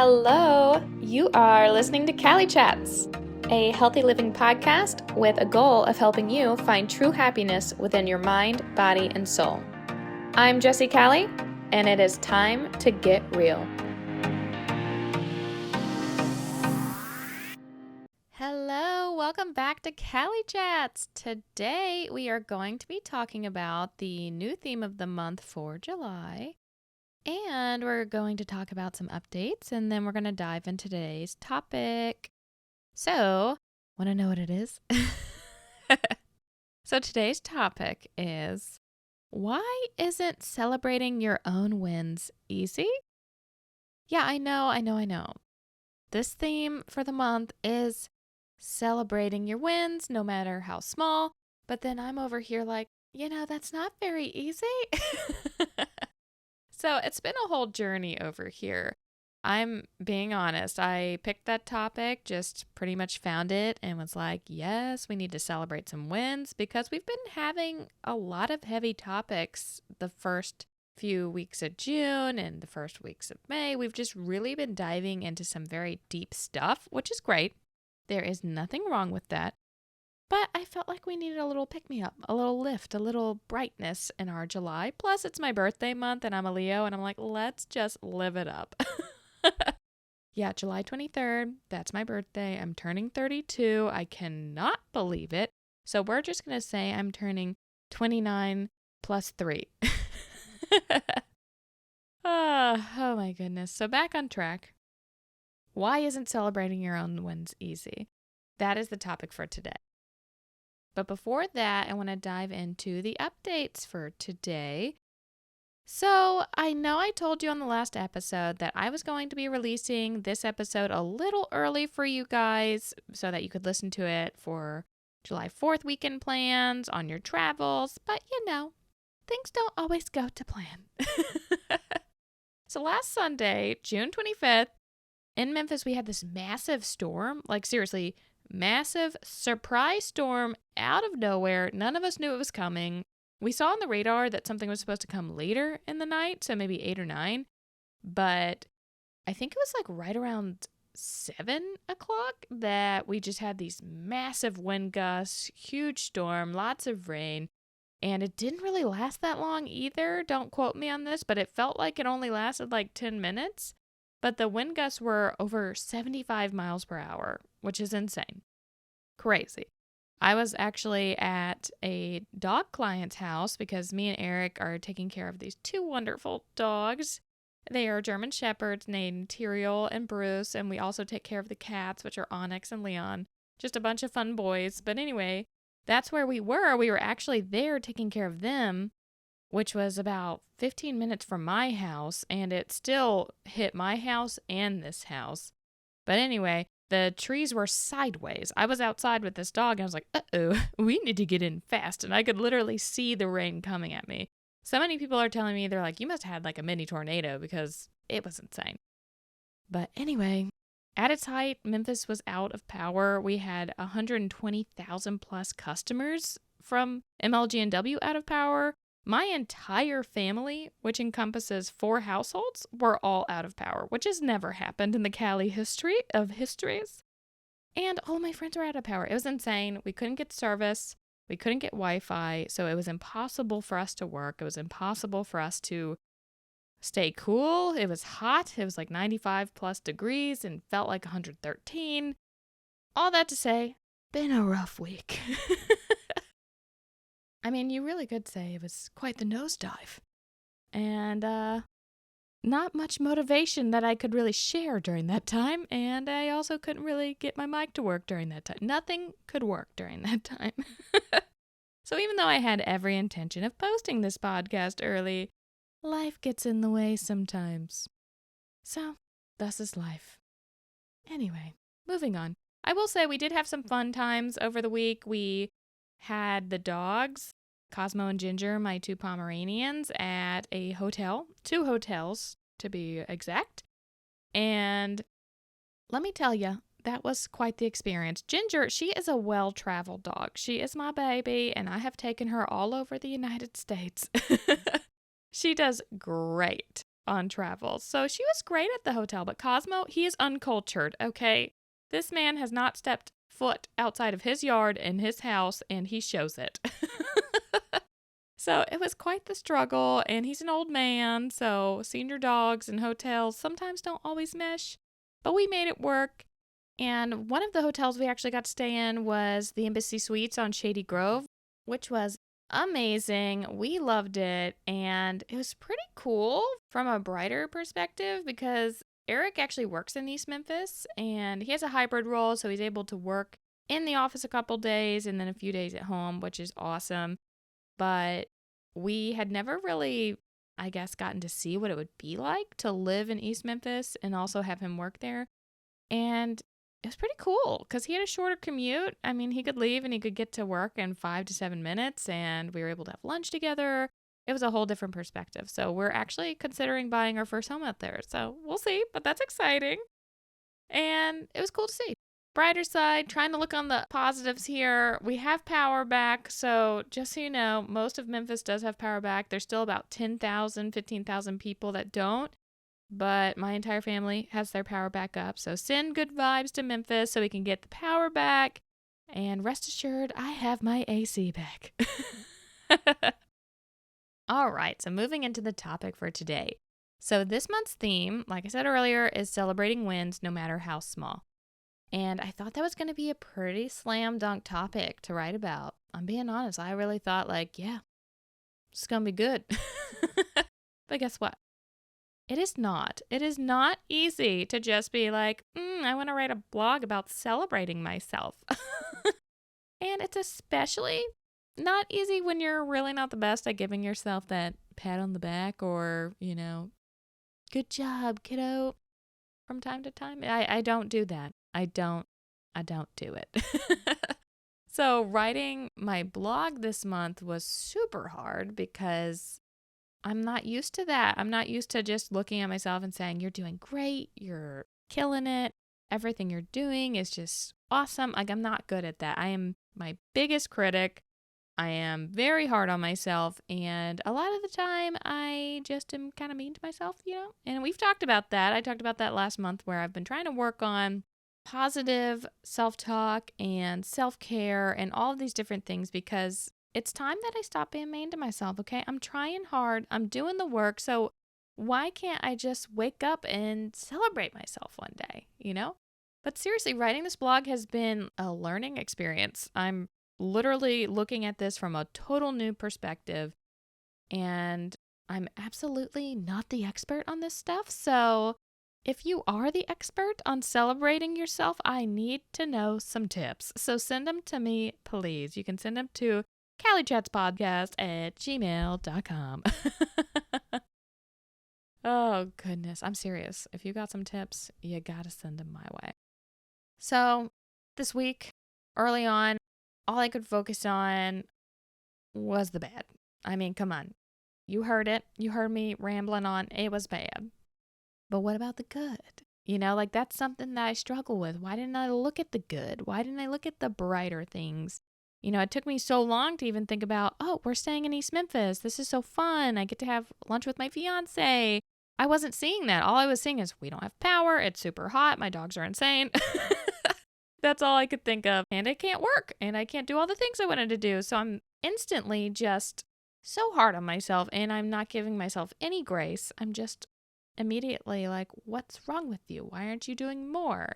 Hello! You are listening to Cali Chats, a healthy living podcast with a goal of helping you find true happiness within your mind, body, and soul. I'm Jessie Cali, and it is time to get real. Hello, welcome back to Cali Chats. Today we are going to be talking about the new theme of the month for July. And we're going to talk about some updates, and then we're going to dive into today's topic. So, want to know what it is? So today's topic is, why isn't celebrating your own wins easy? Yeah, I know. This theme for the month is celebrating your wins, no matter how small. But then I'm over here like, that's not very easy. So it's been a whole journey over here. I'm being honest. I picked that topic, just pretty much found it and was like, yes, we need to celebrate some wins because we've been having a lot of heavy topics the first few weeks of June and the first weeks of May. We've just really been diving into some very deep stuff, which is great. There is nothing wrong with that. But I felt like we needed a little pick-me-up, a little lift, a little brightness in our July. Plus, it's my birthday month, and I'm a Leo, and I'm like, let's just live it up. Yeah, July 23rd, that's my birthday. I'm turning 32. I cannot believe it. So we're just going to say I'm turning 29 plus 3. Oh, my goodness. So back on track. Why isn't celebrating your own wins easy? That is the topic for today. But before that, I want to dive into the updates for today. So I know I told you on the last episode that I was going to be releasing this episode a little early for you guys so that you could listen to it for July 4th weekend plans on your travels. But things don't always go to plan. So last Sunday, June 25th, in Memphis, we had this massive storm. Like seriously, massive surprise storm out of nowhere. None of us knew it was coming. We saw on the radar that something was supposed to come later in the night, so maybe 8 or 9. But I think it was like right around 7 o'clock that we just had these massive wind gusts, huge storm, lots of rain. And it didn't really last that long either. Don't quote me on this, but it felt like it only lasted like 10 minutes. But the wind gusts were over 75 miles per hour, which is insane. Crazy. I was actually at a dog client's house because me and Eric are taking care of these 2 wonderful dogs. They are German Shepherds named Tyriel and Bruce, and we also take care of the cats, which are Onyx and Leon. Just a bunch of fun boys. But anyway, that's where we were. We were actually there taking care of them, which was about 15 minutes from my house, and it still hit my house and this house. But anyway, the trees were sideways. I was outside with this dog, and I was like, uh-oh, we need to get in fast, and I could literally see the rain coming at me. So many people are telling me, they're like, you must have had like a mini tornado because it was insane. But anyway, at its height, Memphis was out of power. We had 120,000 plus customers from MLG&W out of power. My entire family, which encompasses 4 households, were all out of power, which has never happened in the Cali history of histories. And all my friends were out of power. It was insane. We couldn't get service. We couldn't get Wi-Fi. So it was impossible for us to work. It was impossible for us to stay cool. It was hot. It was like 95 plus degrees and felt like 113. All that to say, been a rough week. I mean, you really could say it was quite the nosedive. And not much motivation that I could really share during that time. And I also couldn't really get my mic to work during that time. Nothing could work during that time. So even though I had every intention of posting this podcast early, life gets in the way sometimes. So, thus is life. Anyway, moving on. I will say we did have some fun times over the week. We had the dogs, Cosmo and Ginger, my 2 Pomeranians, at a hotel, 2 hotels to be exact. And let me tell you, that was quite the experience. Ginger, she is a well-traveled dog. She is my baby, and I have taken her all over the United States. She does great on travel. So she was great at the hotel, but Cosmo, he is uncultured, okay? This man has not stepped foot outside of his yard and his house, and he shows it. So it was quite the struggle, and he's an old man, so senior dogs and hotels sometimes don't always mesh, but we made it work. And one of the hotels we actually got to stay in was the Embassy Suites on Shady Grove, which was amazing. We loved it, and it was pretty cool from a brighter perspective because Eric actually works in East Memphis, and he has a hybrid role, so he's able to work in the office a couple days and then a few days at home, which is awesome. But we had never really, I guess, gotten to see what it would be like to live in East Memphis and also have him work there. And it was pretty cool because he had a shorter commute. I mean, he could leave and he could get to work in 5 to 7 minutes, and we were able to have lunch together. It was a whole different perspective. So we're actually considering buying our first home out there. So we'll see, but that's exciting. And it was cool to see. Brighter side, trying to look on the positives here. We have power back. So just so you know, most of Memphis does have power back. There's still about 10,000, 15,000 people that don't. But my entire family has their power back up. So send good vibes to Memphis so we can get the power back. And rest assured, I have my AC back. All right, so moving into the topic for today. So this month's theme, like I said earlier, is celebrating wins no matter how small. And I thought that was going to be a pretty slam dunk topic to write about. I'm being honest. I really thought yeah, it's going to be good. But guess what? It is not. It is not easy to just be like, I want to write a blog about celebrating myself. And it's especially not easy when you're really not the best at giving yourself that pat on the back or, good job, kiddo, from time to time. I don't do that. I don't do it. So writing my blog this month was super hard because I'm not used to that. I'm not used to just looking at myself and saying, you're doing great, you're killing it, everything you're doing is just awesome. I'm not good at that. I am my biggest critic. I am very hard on myself, and a lot of the time I just am kind of mean to myself, And we've talked about that. I talked about that last month where I've been trying to work on positive self-talk and self-care and all of these different things because it's time that I stop being mean to myself, okay? I'm trying hard. I'm doing the work. So why can't I just wake up and celebrate myself one day, But seriously, writing this blog has been a learning experience. I'm literally looking at this from a total new perspective, and I'm absolutely not the expert on this stuff. So if you are the expert on celebrating yourself, I need to know some tips. So send them to me, please. You can send them to Cali Chats podcast at gmail.com. Oh, goodness. I'm serious. If you got some tips, you got to send them my way. So this week, early on, all I could focus on was the bad. I mean, come on. You heard it. You heard me rambling on. It was bad. But what about the good? That's something that I struggle with. Why didn't I look at the good? Why didn't I look at the brighter things? It took me so long to even think about, we're staying in East Memphis. This is so fun. I get to have lunch with my fiance. I wasn't seeing that. All I was seeing is we don't have power. It's super hot. My dogs are insane. That's all I could think of. And I can't work. And I can't do all the things I wanted to do. So I'm instantly just so hard on myself. And I'm not giving myself any grace. I'm just immediately like, what's wrong with you? Why aren't you doing more?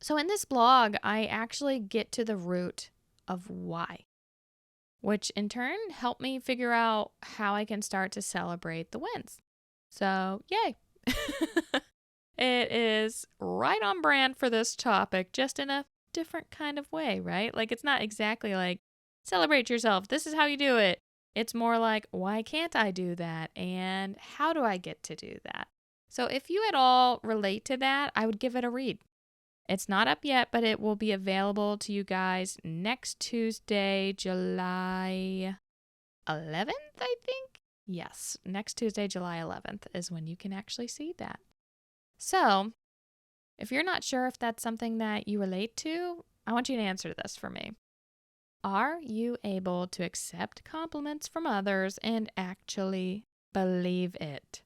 So in this blog, I actually get to the root of why, which in turn helped me figure out how I can start to celebrate the wins. So yay. It is right on brand for this topic, just in a different kind of way, right? It's not exactly like celebrate yourself. This is how you do it. It's more like, why can't I do that? And how do I get to do that? So if you at all relate to that, I would give it a read. It's not up yet, but it will be available to you guys next Tuesday, July 11th, I think. Yes, next Tuesday, July 11th is when you can actually see that. So if you're not sure if that's something that you relate to, I want you to answer this for me. Are you able to accept compliments from others and actually believe it.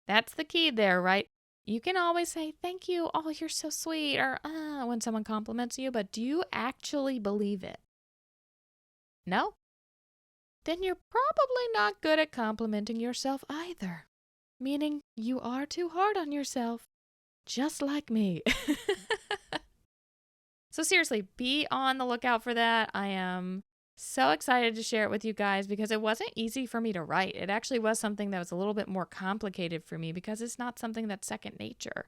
That's the key there, right? You can always say, thank you, oh, you're so sweet, or when someone compliments you, but do you actually believe it? No? Then you're probably not good at complimenting yourself either. Meaning you are too hard on yourself, just like me. So seriously, be on the lookout for that. I am so excited to share it with you guys because it wasn't easy for me to write. It actually was something that was a little bit more complicated for me because it's not something that's second nature.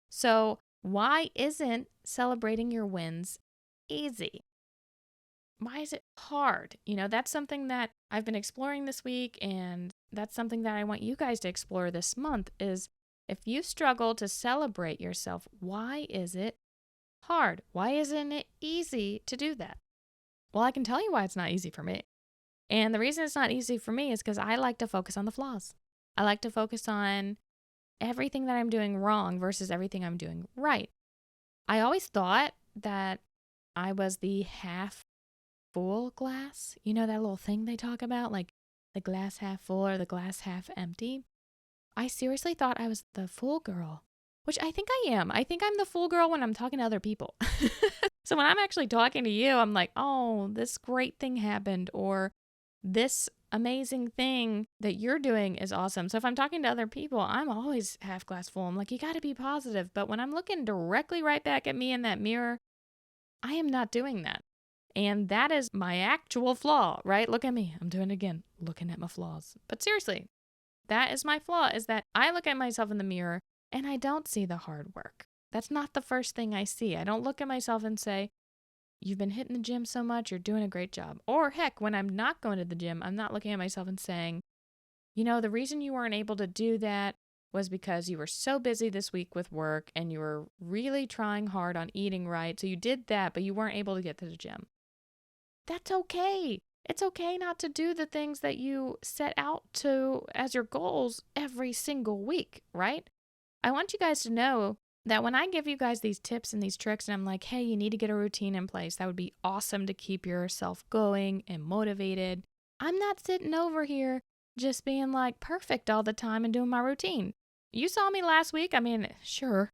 So why isn't celebrating your wins easy? Why is it hard? That's something that I've been exploring this week, and that's something that I want you guys to explore this month is if you struggle to celebrate yourself, why is it hard? Why isn't it easy to do that? Well, I can tell you why it's not easy for me. And the reason it's not easy for me is because I like to focus on the flaws. I like to focus on everything that I'm doing wrong versus everything I'm doing right. I always thought that I was the half full glass. You know that little thing they talk about, like the glass half full or the glass half empty? I seriously thought I was the full girl, which I think I am. I think I'm the fool girl when I'm talking to other people. So when I'm actually talking to you, I'm like, oh, this great thing happened, or this amazing thing that you're doing is awesome. So if I'm talking to other people, I'm always half glass full. I'm like, you got to be positive. But when I'm looking directly right back at me in that mirror, I am not doing that. And that is my actual flaw, right? Look at me. I'm doing it again, looking at my flaws. But seriously, that is my flaw, is that I look at myself in the mirror and I don't see the hard work. That's not the first thing I see. I don't look at myself and say, you've been hitting the gym so much, you're doing a great job. Or heck, when I'm not going to the gym, I'm not looking at myself and saying, the reason you weren't able to do that was because you were so busy this week with work and you were really trying hard on eating right. So you did that, but you weren't able to get to the gym. That's okay. It's okay not to do the things that you set out to as your goals every single week, right? I want you guys to know that when I give you guys these tips and these tricks and I'm like, hey, you need to get a routine in place, that would be awesome to keep yourself going and motivated. I'm not sitting over here just being like perfect all the time and doing my routine. You saw me last week. I mean, sure,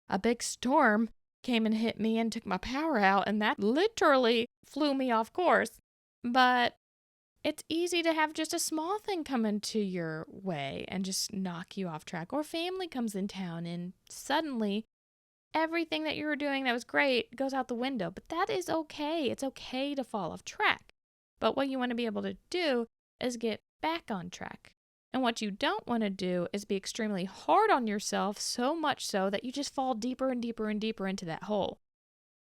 a big storm came and hit me and took my power out, and that literally flew me off course. But it's easy to have just a small thing come into your way and just knock you off track. Or family comes in town and suddenly everything that you were doing that was great goes out the window. But that is okay. It's okay to fall off track. But what you want to be able to do is get back on track. And what you don't want to do is be extremely hard on yourself, so much so that you just fall deeper and deeper and deeper into that hole.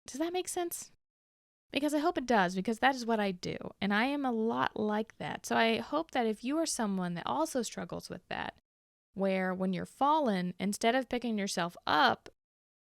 Does that make sense? Because I hope it does, because that is what I do. And I am a lot like that. So I hope that if you are someone that also struggles with that, where when you're fallen, instead of picking yourself up,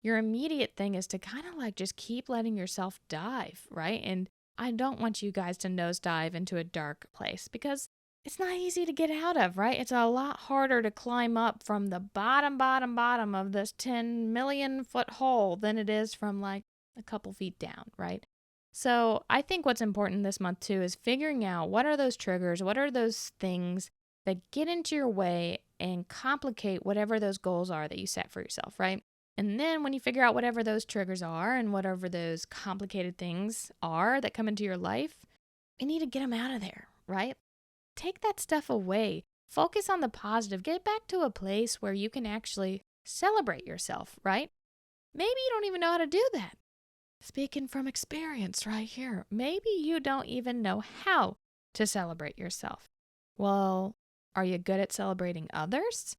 your immediate thing is to kind of like just keep letting yourself dive, right? And I don't want you guys to nosedive into a dark place because it's not easy to get out of, right? It's a lot harder to climb up from the bottom of this 10 million foot hole than it is from like a couple feet down, right? So I think what's important this month too is figuring out what are those triggers, what are those things that get into your way and complicate whatever those goals are that you set for yourself, right? And then when you figure out whatever those triggers are and whatever those complicated things are that come into your life, you need to get them out of there, right? Take that stuff away. Focus on the positive. Get back to a place where you can actually celebrate yourself, right? Maybe you don't even know how to do that. Speaking from experience right here, maybe you don't even know how to celebrate yourself. Well, are you good at celebrating others?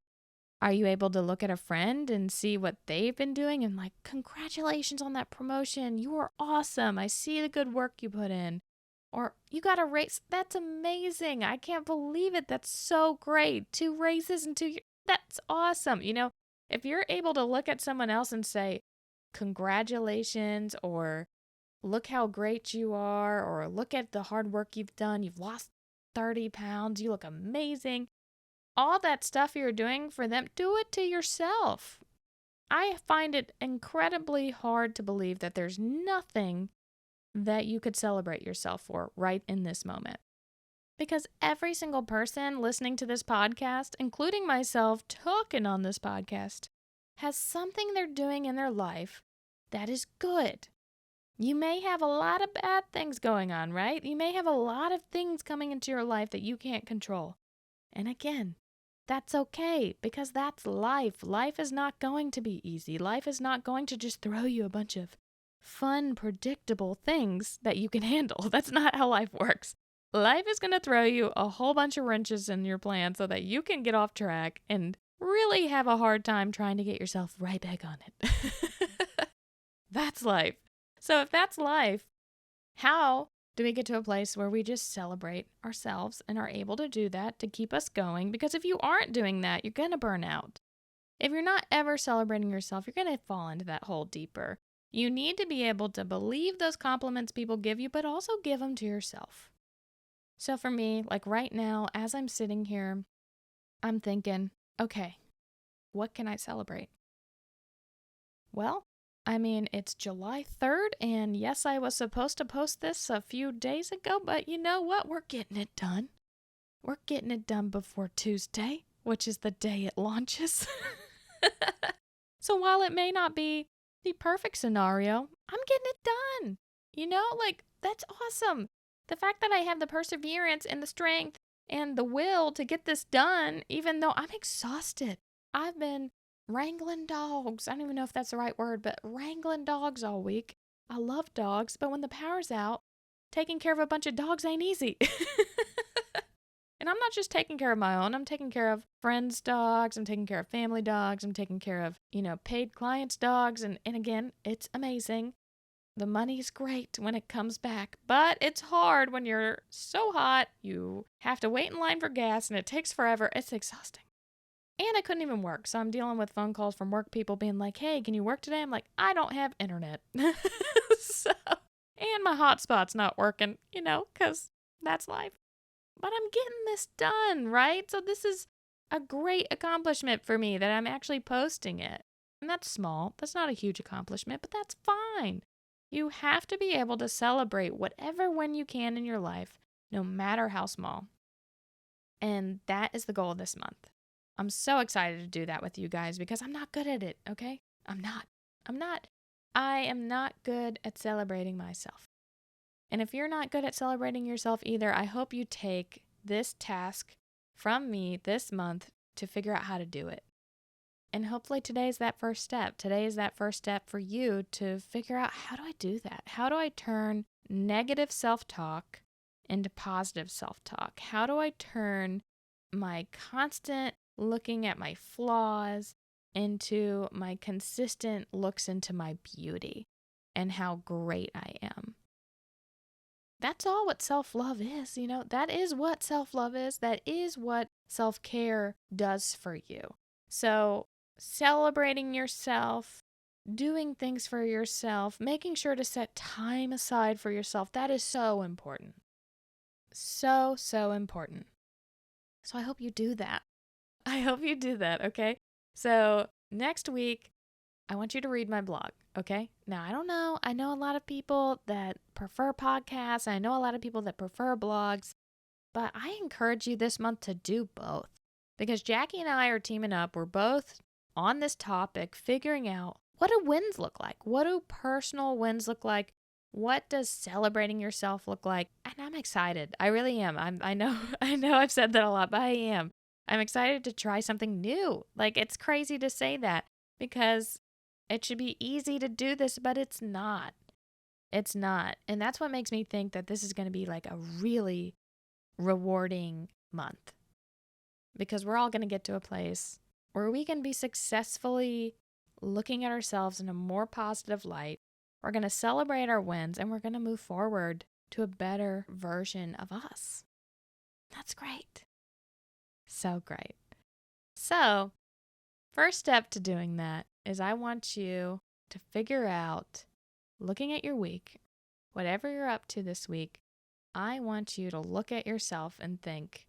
Are you able to look at a friend and see what they've been doing and like, congratulations on that promotion. You are awesome. I see the good work you put in. Or you got a raise. That's amazing. I can't believe it. That's so great. 2 raises in 2 years. That's awesome. If you're able to look at someone else and say, congratulations, or look how great you are, or look at the hard work you've done. You've lost 30 pounds. You look amazing. All that stuff you're doing for them, do it to yourself. I find it incredibly hard to believe that there's nothing that you could celebrate yourself for right in this moment. Because every single person listening to this podcast, including myself talking on this podcast, has something they're doing in their life that is good. You may have a lot of bad things going on, right? You may have a lot of things coming into your life that you can't control. And again, that's okay, because that's life. Life is not going to be easy. Life is not going to just throw you a bunch of fun, predictable things that you can handle. That's not how life works. Life is going to throw you a whole bunch of wrenches in your plan so that you can get off track and really have a hard time trying to get yourself right back on it. That's life. So if that's life, how do we get to a place where we just celebrate ourselves and are able to do that to keep us going? Because if you aren't doing that, you're going to burn out. If you're not ever celebrating yourself, you're going to fall into that hole deeper. You need to be able to believe those compliments people give you, but also give them to yourself. So for me, like right now, as I'm sitting here, I'm thinking, okay, what can I celebrate? Well, I mean, it's July 3rd, and yes, I was supposed to post this a few days ago, but you know what? We're getting it done. We're getting it done before Tuesday, which is the day it launches. So while it may not be the perfect scenario, I'm getting it done. You know, like, that's awesome. The fact that I have the perseverance and the strength and the will to get this done, even though I'm exhausted. I've been wrangling dogs. I don't even know if that's the right word, but wrangling dogs all week. I love dogs, but when the power's out, taking care of a bunch of dogs ain't easy. And I'm not just taking care of my own. I'm taking care of friends' dogs. I'm taking care of family dogs. I'm taking care of, paid clients' dogs. And again, it's amazing. The money's great when it comes back, but it's hard when you're so hot. You have to wait in line for gas and it takes forever. It's exhausting. And I couldn't even work. So I'm dealing with phone calls from work people being like, hey, can you work today? I'm like, I don't have internet. And my hotspot's not working, because that's life. But I'm getting this done, right? So this is a great accomplishment for me that I'm actually posting it. And that's small. That's not a huge accomplishment, but that's fine. You have to be able to celebrate whatever win you can in your life, no matter how small. And that is the goal of this month. I'm so excited to do that with you guys because I'm not good at it, okay? I'm not. I am not good at celebrating myself. And if you're not good at celebrating yourself either, I hope you take this task from me this month to figure out how to do it. And hopefully today is that first step. Today is that first step for you to figure out, how do I do that? How do I turn negative self-talk into positive self-talk? How do I turn my constant looking at my flaws into my consistent looks into my beauty and how great I am? That's all what self-love is, that is what self-love is. That is what self-care does for you. So celebrating yourself, doing things for yourself, making sure to set time aside for yourself, that is so important. So, so important. So I hope you do that. Okay? So next week, I want you to read my blog, okay? Now, I don't know. I know a lot of people that prefer podcasts. I know a lot of people that prefer blogs. But I encourage you this month to do both. Because Jackie and I are teaming up. We're both on this topic, figuring out, what do wins look like? What do personal wins look like? What does celebrating yourself look like? And I'm excited. I really am. I know I've said that a lot, but I am. I'm excited to try something new. Like, it's crazy to say that because it should be easy to do this, but it's not. It's not. And that's what makes me think that this is going to be like a really rewarding month. Because we're all going to get to a place where we can be successfully looking at ourselves in a more positive light. We're going to celebrate our wins and we're going to move forward to a better version of us. That's great. So great. So, first step to doing that is I want you to figure out, looking at your week, whatever you're up to this week, I want you to look at yourself and think,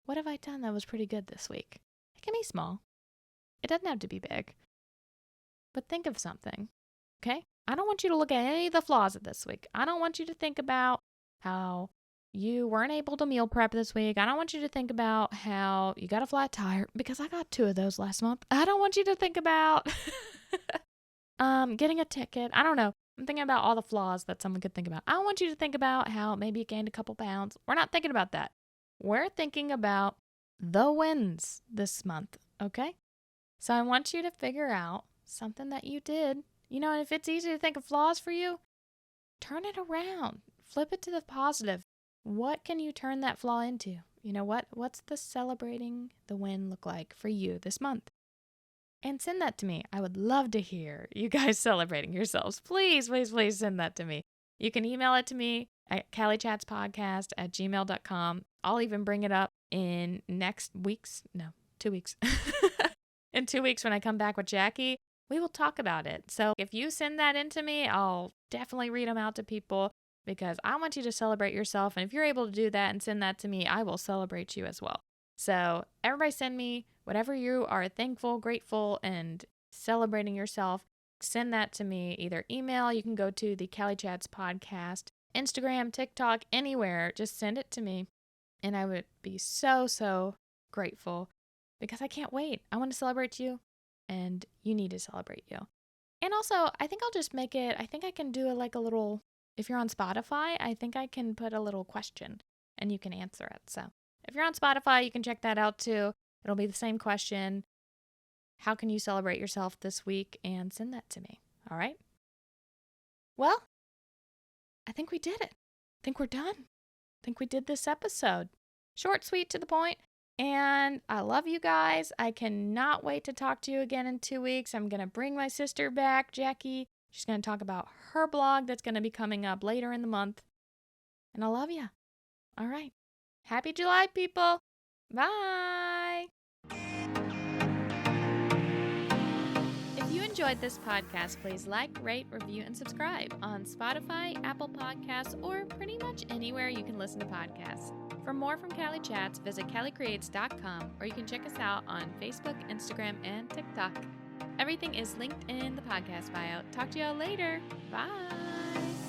what have I done that was pretty good this week? It can be small. It doesn't have to be big. But think of something, okay? I don't want you to look at any of the flaws of this week. I don't want you to think about how you weren't able to meal prep this week. I don't want you to think about how you got a flat tire, because I got 2 of those last month. I don't want you to think about getting a ticket. I don't know. I'm thinking about all the flaws that someone could think about. I don't want you to think about how maybe you gained a couple pounds. We're not thinking about that. We're thinking about the wins this month, okay? So I want you to figure out something that you did. And if it's easy to think of flaws for you, turn it around. Flip it to the positive. What can you turn that flaw into? What's the celebrating the win look like for you this month? And send that to me. I would love to hear you guys celebrating yourselves. Please, please, please send that to me. You can email it to me at calichatspodcast@gmail.com. I'll even bring it up in 2 weeks. In 2 weeks when I come back with Jackie, we will talk about it. So if you send that in to me, I'll definitely read them out to people, because I want you to celebrate yourself. And if you're able to do that and send that to me, I will celebrate you as well. So everybody send me whatever you are thankful, grateful, and celebrating yourself. Send that to me. Either email, you can go to the Cali Chats podcast, Instagram, TikTok, anywhere. Just send it to me. And I would be so, so grateful, because I can't wait. I want to celebrate you, and you need to celebrate you. And also, I think I'll just make it, I think I can do a little, if you're on Spotify, I think I can put a little question and you can answer it. So if you're on Spotify, you can check that out too. It'll be the same question. How can you celebrate yourself this week? And send that to me. All right? Well, I think we did it. I think we're done. I think we did this episode. Short, sweet, to the point. And I love you guys. I cannot wait to talk to you again in 2 weeks. I'm going to bring my sister back, Jackie. She's going to talk about her blog that's going to be coming up later in the month. And I love you. All right. Happy July, people. Bye. If you enjoyed this podcast, please like, rate, review, and subscribe on Spotify, Apple Podcasts, or pretty much anywhere you can listen to podcasts. For more from Cali Chats, visit calicreates.com, or you can check us out on Facebook, Instagram, and TikTok. Everything is linked in the podcast bio. Talk to y'all later. Bye.